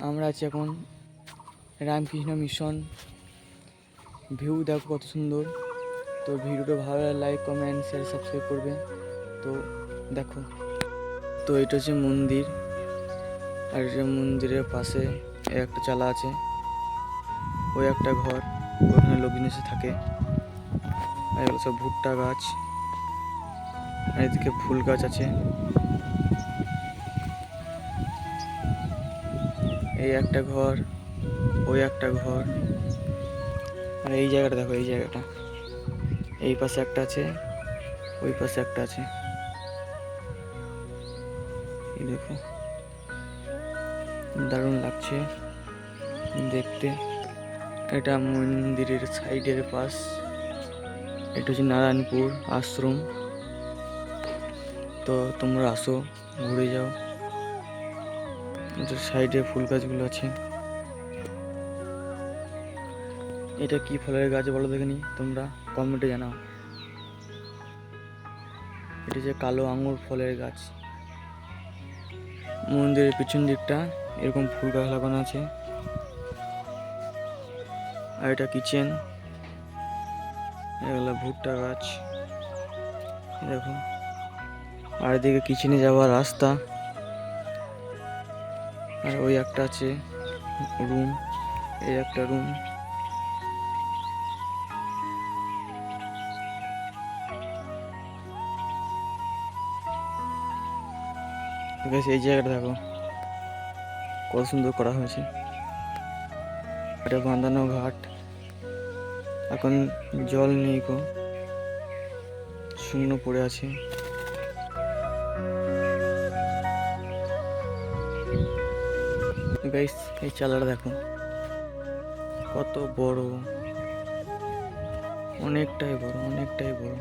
আমরা আছি এখন রামকৃষ্ণ মিশন। ভিউ দেখো কত সুন্দর। তো ভিডিওটা ভালো লাগলে লাইক কমেন্ট শেয়ার সাবস্ক্রাইব করবে। তো দেখো, তো এটা হচ্ছে মন্দির, আর এটা মন্দিরের পাশে একটা চালা আছে, ওই একটা ঘর, ওখানে লোকজন এসে থাকে। আর এগুলো সব ভুট্টা গাছ, আর এদিকে ফুল গাছ আছে। এই একটা ঘর, ওই একটা ঘর, আর এই জায়গাটা দেখো, এই জায়গাটা এই পাশে একটা আছে, ওই পাশে একটা আছে। এই দেখো, দারুণ লাগছে দেখতে। এটা মন্দিরের সাইডের পাশ। এটা হচ্ছে নারায়ণপুর আশ্রম। তো তোমরা আসো, ঘুরে যাও। এটার সাইডে ফুল গাছগুলো আছে। এটা কি ফলের গাছ বলো দেখিনি, তোমরা কমেন্টে জানাও। এটা যে কালো আঙুর ফলের গাছ। মন্দিরের পিছন দিকটা এরকম ফুল গাছ লাগানো আছে। আর এটা কিচেন, এগুলো ভুট্টা গাছ দেখো। আর এদিকে কিচেনে যাওয়ার রাস্তা। আর ওই একটা আছে রুম, এই একটা রুম। এই জায়গাটা দেখো কত সুন্দর করা হয়েছে। এটা বাঁধানো ঘাট, এখন জল নেই গো, শূন্য পড়ে আছে। গাইস এই চালাটা দেখো কত বড়, অনেকটাই বড়, অনেকটাই বড়।